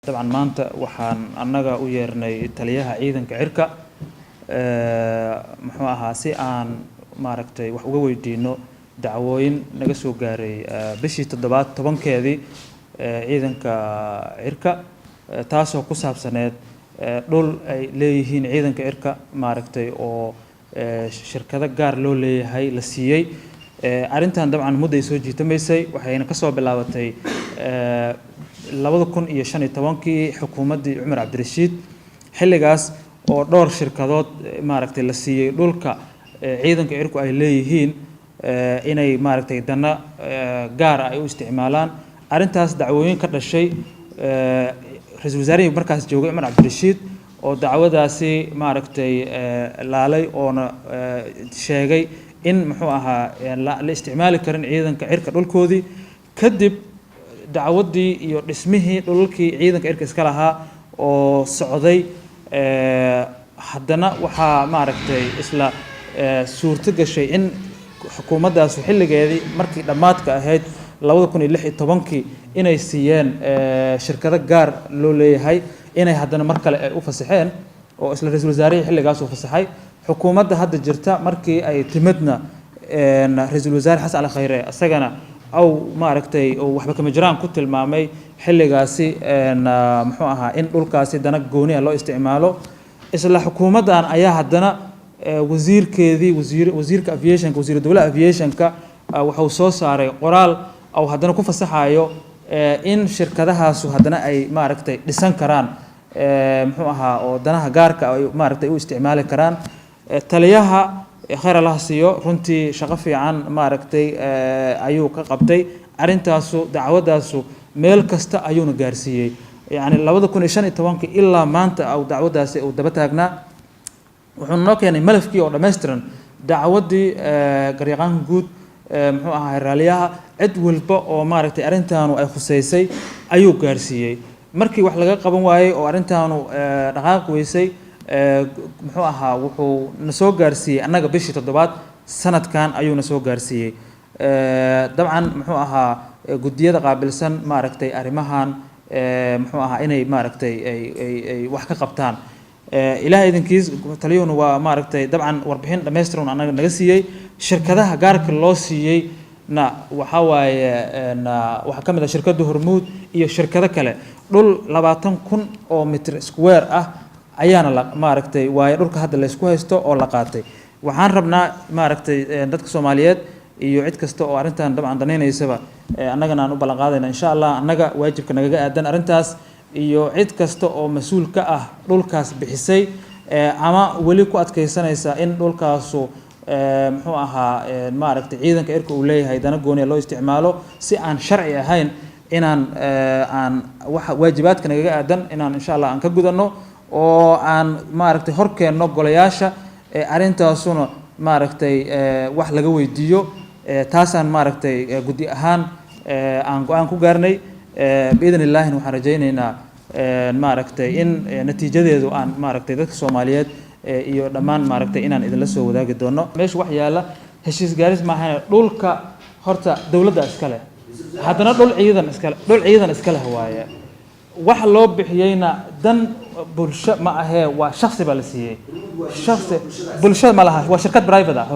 طبعا maanta waxaan annaga u yeernay taliyaha ciidanka cirka muxuu ahaa si aan maaragtay wax uga weydiino dacwooyin naga soo gaaray bishii 17-keedii ciidanka cirka taasoo ku saabsaneed dhul ay leeyihiin ciidanka cirka maaragtay oo shirkado gaar loo leeyahay la siiyay arintan dabcan muddo ay soo jiitamaysay waxayna ka soo bilaabatay 2015kii xukuumaddii Cumar Cabdirashiid xilligaas oo dhowr shirkadood maaragtay la siiyay dhulka ciidanka cirku ay leeyihiin inay maaragtay dana gaar ah ay u isticmaalaan arintaas dacwooyin ka dhashay ra'iisul wasaarihii markaas joogay Cumar Cabdirashiid oo dacwadaasi maaragtay laalay oo sheegay in muxuu ahaa la isticmaali karin ciidanka cirka dhulkoodii kadib dacwadii iyo dhismihii dhulkii ciidanka cirka iska lahaa oo socday haddana waxaa maaragtay isla suurto gashay in xukuumaddaas xilligeedii markii dhamaadka ahayd 2016kii inay siiyeen shirkado gaar loo leeyahay inay haddana mar kale ay u fasaxeen oo isla ra'iisul wasaarihii xilligaas uu fasaxay xukuumadda hadda jirta markii ay timidna ra'iisul wasaare Xasan Ali Khayre asagana aw maaragtay oo waxba kama jiraan ku tilmaamay xilligaasi muxuu ahaa in dhulkaasi dana gooni ah loo isticmaalo isla xukuumaddan ayaa haddana wasiirka aviationka wasiir dawladda aviationka wuxuu soo saaray qoraal oo haddana ku fasaxayo in shirkadahaas haddana ay maaragtay dhisan karaan muxuu ahaa oo danaha gaarka ay maaragtay u isticmaali karaan taliyaha khayr Allah siiyo runtii shaqo fiican maaragtay ayuu ka qabtay arintaasu dacwadaasu meel kasta ayuuna gaarsiiyay yani 2015 ilaa maanta oo dacwadaasi uu daba taagnaa wuxuu noo keenay malafkii oo dhameystiran dacwadii garyaqaanka guud muxuu ahaa raaliyaha cid walba oo maaragtay arintaanu ay khuseysay ayuu gaarsiiyay markii wax laga qaban waayay oo arintaanu dhaqaaq weysay muxuu ahaa wuxuu na soo gaarsiiyay annaga bishii 7 sanadkan ayuu na soo gaarsiiyay dabcan muxuu ahaa gudiyada qaabilsan maaragtay arimahan muxuu ahaa inay maaragtay ay wax ka qabtaan ilaahay idinkiis taliyuuna waa maaragtay dabcan warbixin dhameystiran annaga naga siiyay shirkadaha gaarka loo siiyay na waxa waaye waxa kamid ah shirkadda Hormuud iyo shirkado kale dhul 20,000 oo mitir square ah ayaana la maaragtay waay dhulka hadda la isku haysto oo la qaatay waxaan rabnaa maaragtay dadka Soomaaliyeed iyo cid kasta oo arintan dabcan daneeynaysa annagana aan u balan qaadayna insha Allah annaga waajibka naga aadan arintaas iyo cid kasta oo mas'uul ka ah dhulkaas bixisay ama wali ku adkeysanaysa in dhulkaasu muxuu ahaa maaragtay ciidanka cirka uu leeyahay dana gooni loo isticmaalo si aan sharci ahayn inaan waxa waajibaadka naga aadan inaan insha Allah aan ka gudano oo aan maaragtay horkeenno golayaasha arintaasuna maaragtay wax laga weydiiyo taasaan maaragtay gudi ahaan aan go'aan ku gaarnay biidin Ilaahi waxaan rajaynaynaa maaragtay in natiijadeedu aan maaragtay dadka Soomaaliyeed iyo dhammaan maaragtay inaan idin la soo wadaagi doono meesha wax yaala heshiis gaaris ma ahayn dhulka horta dawladda iska leh haddana dhul ciidan iska leh waaye wax loo bixiyayna dan bulsho ma ahee waa shakhsi baa la siiyay shakhsi bulshada ma laha waa shirkad private ah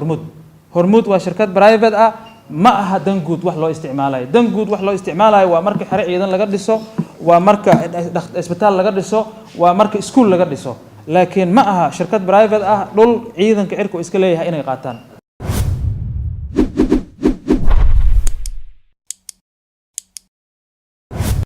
Hormuud waa shirkad private ah ma aha dan guud wax loo isticmaalayo dan guud wax loo isticmaalayo waa marka xare ciidan laga dhiso waa marka isbitaal laga dhiso waa marka iskuul laga dhiso laakiin ma aha shirkad private ah dhul ciidanka cirku iska leeyahay inay qaataan